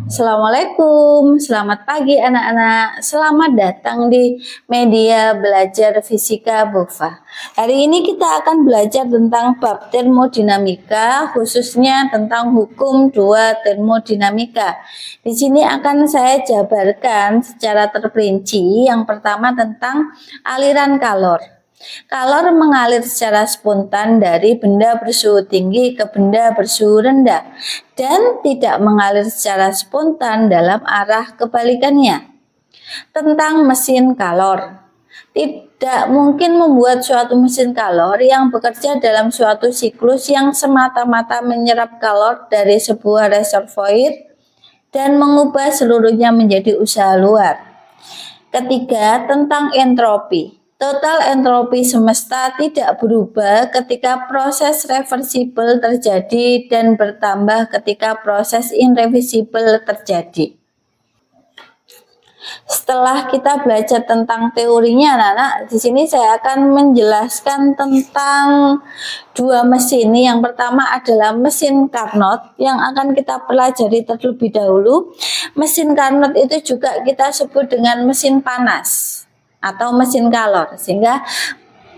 Assalamualaikum, selamat pagi anak-anak. Selamat datang di media belajar fisika BOFA. Hari ini kita akan belajar tentang bab termodinamika, khususnya tentang hukum 2 termodinamika. Di sini akan saya jabarkan secara terperinci. Yang pertama tentang aliran kalor. Kalor mengalir secara spontan dari benda bersuhu tinggi ke benda bersuhu rendah dan tidak mengalir secara spontan dalam arah kebalikannya. Tentang mesin kalor. Tidak mungkin membuat suatu mesin kalor yang bekerja dalam suatu siklus yang semata-mata menyerap kalor dari sebuah reservoir dan mengubah seluruhnya menjadi usaha luar. Ketiga, tentang entropi. Total entropi semesta tidak berubah ketika proses reversibel terjadi dan bertambah ketika proses irreversibel terjadi. Setelah kita belajar tentang teorinya, anak-anak, di sini saya akan menjelaskan tentang dua mesin. Yang pertama adalah mesin Carnot yang akan kita pelajari terlebih dahulu. Mesin Carnot itu juga kita sebut dengan mesin panas atau mesin kalor, sehingga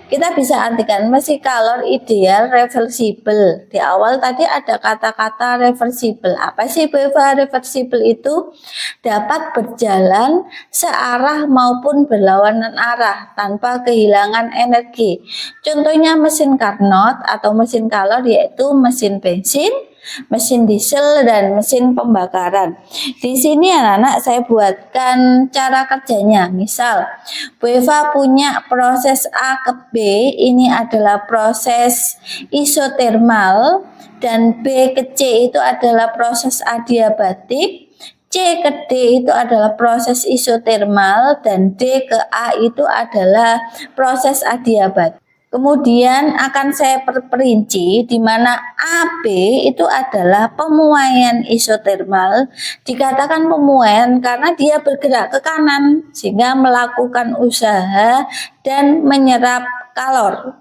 kita bisa artikan mesin kalor ideal reversibel. Di awal tadi ada kata-kata reversibel. Apa sih BOFA? Reversibel itu dapat berjalan searah maupun berlawanan arah tanpa kehilangan energi. Contohnya mesin Carnot atau mesin kalor yaitu mesin bensin, mesin diesel, dan mesin pembakaran. Di sini anak-anak saya buatkan cara kerjanya. Misal, BOFA punya proses A ke B, ini adalah proses isotermal, dan B ke C itu adalah proses adiabatik, C ke D itu adalah proses isotermal, dan D ke A itu adalah proses adiabatik. Kemudian akan saya perperinci di mana AB itu adalah pemuaian isotermal. Dikatakan pemuaian karena dia bergerak ke kanan sehingga melakukan usaha dan menyerap kalor.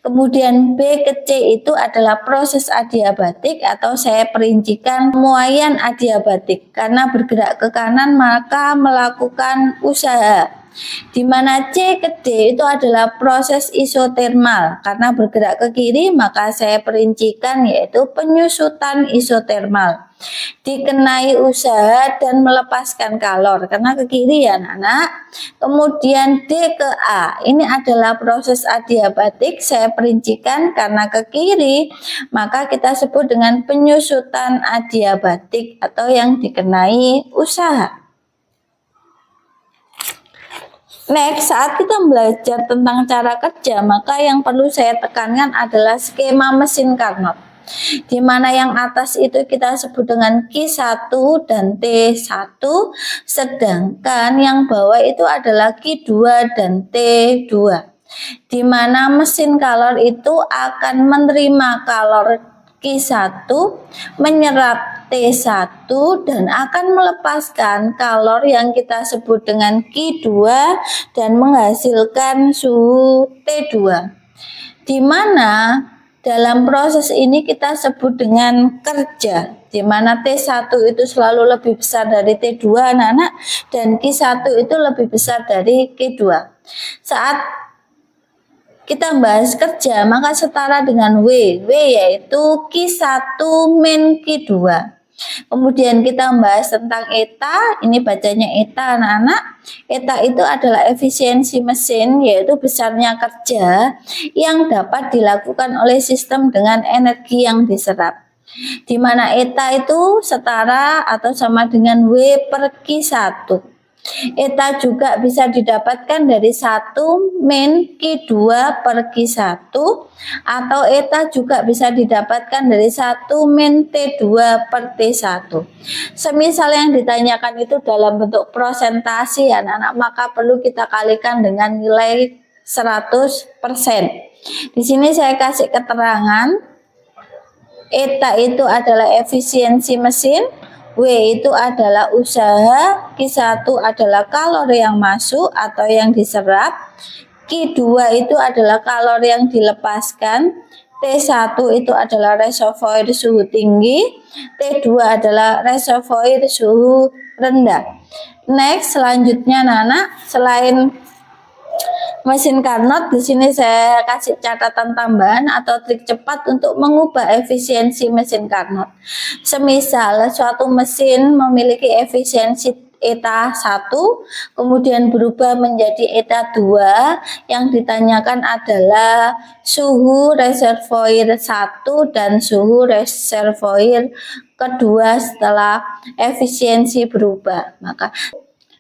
Kemudian B ke C itu adalah proses adiabatik atau saya perincikan pemuaian adiabatik. Karena bergerak ke kanan maka melakukan usaha. Di mana C ke D itu adalah proses isotermal. Karena bergerak ke kiri maka saya perincikan yaitu penyusutan isotermal. Dikenai usaha dan melepaskan kalor karena ke kiri ya anak-anak. Kemudian D ke A ini adalah proses adiabatik, saya perincikan karena ke kiri maka kita sebut dengan penyusutan adiabatik atau yang dikenai usaha. Next, saat kita belajar tentang cara kerja, maka yang perlu saya tekankan adalah skema mesin Carnot. Di mana yang atas itu kita sebut dengan Q1 dan T1, sedangkan yang bawah itu adalah Q2 dan T2. Di mana mesin kalor itu akan menerima kalor Q1, menyerap T1 dan akan melepaskan kalor yang kita sebut dengan Q2 dan menghasilkan suhu T2. Di mana dalam proses ini kita sebut dengan kerja, di mana T1 itu selalu lebih besar dari T2 anak-anak dan Q1 itu lebih besar dari Q2. Saat kita bahas kerja maka setara dengan W yaitu Q1 min Q2. Kemudian kita membahas tentang eta, ini bacanya eta anak-anak. Eta itu adalah efisiensi mesin, yaitu besarnya kerja yang dapat dilakukan oleh sistem dengan energi yang diserap. Di mana eta itu setara atau sama dengan W per Q1. Eta juga bisa didapatkan dari 1 min Q2 per Q1 atau eta juga bisa didapatkan dari 1 min T2 per T1. Semisal yang ditanyakan itu dalam bentuk prosentasi anak-anak, maka perlu kita kalikan dengan nilai 100%. Di sini saya kasih keterangan eta itu adalah efisiensi mesin, W itu adalah usaha, Q1 adalah kalor yang masuk atau yang diserap, Q2 itu adalah kalor yang dilepaskan, T1 itu adalah reservoir suhu tinggi, T2 adalah reservoir suhu rendah. Next, selanjutnya Nana, selain mesin Carnot, di sini saya kasih catatan tambahan atau trik cepat untuk mengubah efisiensi mesin Carnot. Semisal suatu mesin memiliki efisiensi eta 1, kemudian berubah menjadi eta 2, yang ditanyakan adalah suhu reservoir 1 dan suhu reservoir kedua setelah efisiensi berubah. Maka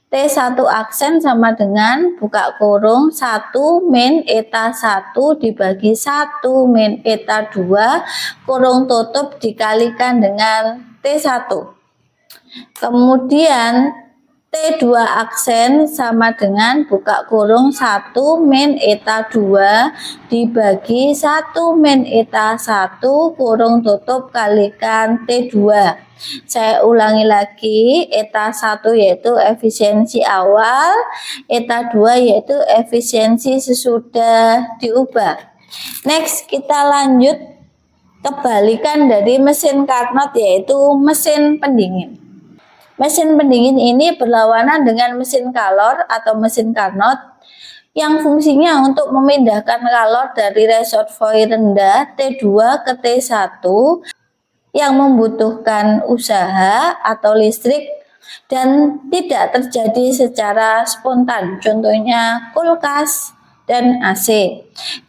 T1 aksen sama dengan buka kurung 1 min eta 1 dibagi 1 min eta 2 kurung tutup dikalikan dengan T1. Kemudian T2 aksen sama dengan buka kurung 1 min eta 2 dibagi 1 min eta 1 kurung tutup kalikan T2. Saya ulangi lagi, eta 1 yaitu efisiensi awal, eta 2 yaitu efisiensi sesudah diubah. Next, kita lanjut kebalikan dari mesin Carnot yaitu mesin pendingin. Mesin pendingin ini berlawanan dengan mesin kalor atau mesin Carnot yang fungsinya untuk memindahkan kalor dari reservoir rendah T2 ke T1 yang membutuhkan usaha atau listrik dan tidak terjadi secara spontan. Contohnya kulkas dan AC.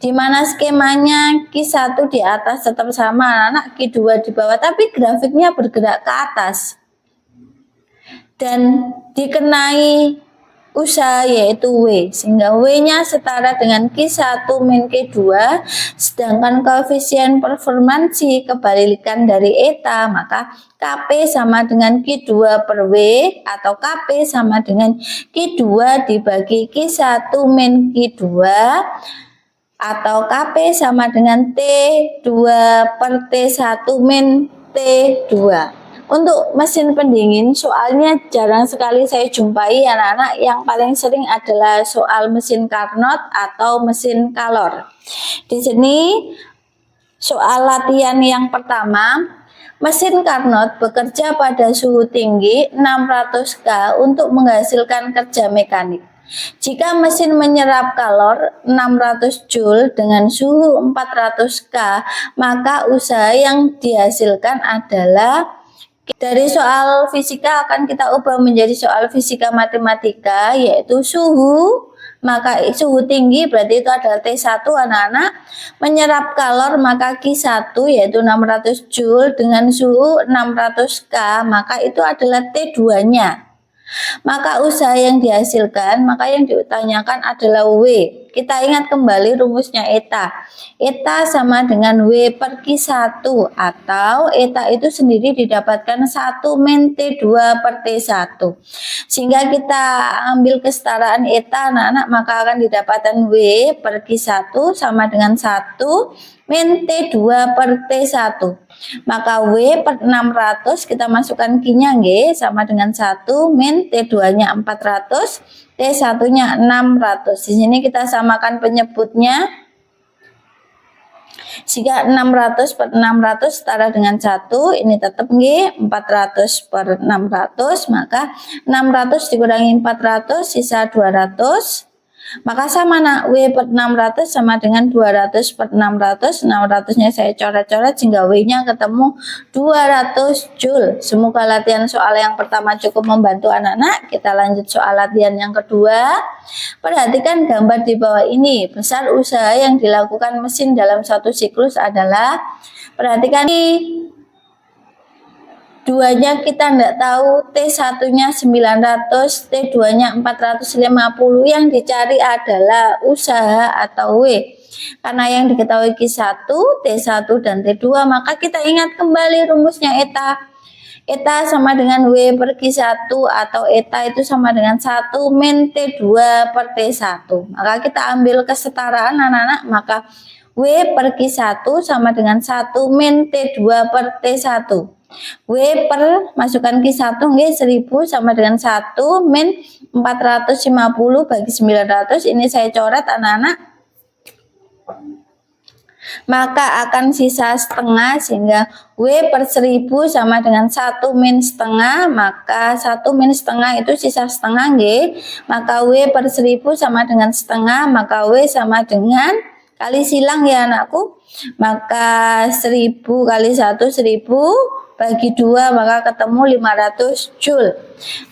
Di mana skemanya Q1 di atas tetap sama, anak Q2 di bawah, tapi grafiknya bergerak ke atas dan dikenai usaha yaitu W, sehingga W-nya setara dengan Q1 min Q2, sedangkan koefisien performansi kebalikan dari eta, maka Kp sama dengan Q2 per W atau Kp sama dengan Q2 dibagi Q1 min Q2 atau Kp sama dengan T2 per T1 min T2. Untuk mesin pendingin, soalnya jarang sekali saya jumpai anak-anak. Yang paling sering adalah soal mesin Carnot atau mesin kalor. Di sini soal latihan yang pertama, mesin Carnot bekerja pada suhu tinggi 600 K untuk menghasilkan kerja mekanik. Jika mesin menyerap kalor 600 Joule dengan suhu 400 K, maka usaha yang dihasilkan adalah, dari soal fisika akan kita ubah menjadi soal fisika matematika, yaitu suhu, maka suhu tinggi berarti itu adalah T1 anak-anak, menyerap kalor maka Q1 yaitu 600 Joule dengan suhu 600 K, maka itu adalah T2-nya. Maka usaha yang dihasilkan, maka yang ditanyakan adalah W. Kita ingat kembali rumusnya eta. Eta sama dengan W per Q1 atau eta itu sendiri didapatkan 1 min T2 per T1. Sehingga kita ambil kesetaraan eta anak-anak, maka akan didapatkan W per Q1 sama dengan 1 min T2 per T1. Maka W per 600 kita masukkan Q-nya sama dengan 1 min T2-nya 400, T1-nya 600. Di sini kita samakan penyebutnya. Jika 600 per 600 setara dengan 1, ini tetap 400 per 600, maka 600 dikurangi 400 sisa 200. Maka sama nak, W per 600 sama dengan 200 per 600. 600-nya saya coret-coret sehingga W-nya ketemu 200 Joule. Semoga latihan soal yang pertama cukup membantu anak-anak. Kita lanjut soal latihan yang kedua. Perhatikan gambar di bawah ini. Besar usaha yang dilakukan mesin dalam satu siklus adalah, perhatikan ini. Duanya kita tidak tahu, T1-nya 900, T2-nya 450, yang dicari adalah usaha atau W. Karena yang diketahui Q1, T1, dan T2, maka kita ingat kembali rumusnya eta. Eta sama dengan W per Q1 atau eta itu sama dengan 1 min T2 per T1. Maka kita ambil kesetaraan anak-anak, maka W per Q1 sama dengan 1 min T2 per T1. W per masukkan Q1 1000 sama dengan 1 min 450 bagi 900. Ini saya coret anak-anak. maka akan sisa setengah, sehingga W per 1000 sama dengan 1 min setengah, maka 1 min setengah itu sisa setengah, nggih. Maka W per 1000 sama dengan setengah, maka W sama dengan, kali silang ya anakku, maka 1000 kali 1 1000 bagi 2, maka ketemu 500 Joule.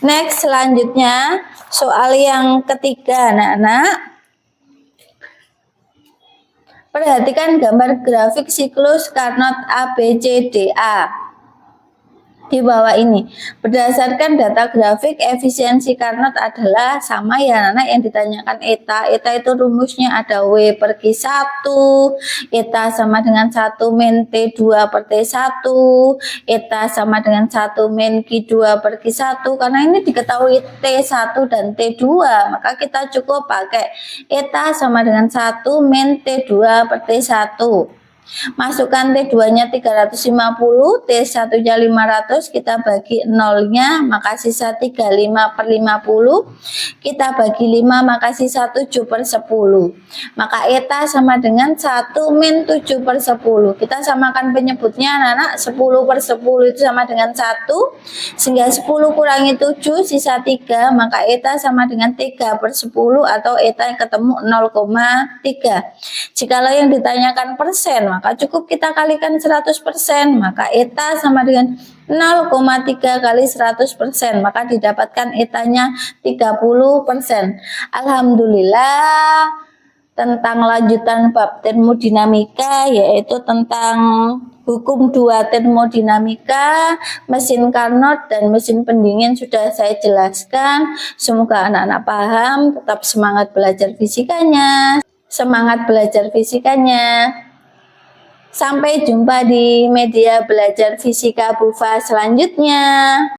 Next, selanjutnya soal yang ketiga anak-anak. Perhatikan gambar grafik siklus Carnot ABCDA di bawah ini. Berdasarkan data grafik, efisiensi Carnot adalah sama ya anak, yang ditanyakan eta. Eta itu rumusnya ada W per Q1, eta sama dengan 1 min T2 per T1, eta sama dengan 1 min Q2 per Q1. Karena ini diketahui T1 dan T2, maka kita cukup pakai eta sama dengan 1 min T2 per T1. Masukkan T2-nya 350, T1-nya 500, kita bagi nolnya, maka sisa 35 per 50, kita bagi 5, maka sisa 7 per 10. Maka eta sama dengan 1 min 7 per 10. Kita samakan penyebutnya anak-anak, 10 per 10 itu sama dengan 1, sehingga 10 kurangi 7, sisa 3, maka eta sama dengan 3 per 10, atau eta yang ketemu 0,3. Jikalau yang ditanyakan persen, maka cukup kita kalikan 100%, maka eta sama dengan 0,3 kali 100%, maka didapatkan etanya 30%. Alhamdulillah, tentang lanjutan bab termodinamika, yaitu tentang hukum 2 termodinamika, mesin Carnot dan mesin pendingin sudah saya jelaskan. Semoga anak-anak paham, tetap semangat belajar fisikanya. Semangat belajar fisikanya. Sampai jumpa di media belajar fisika BUFA selanjutnya.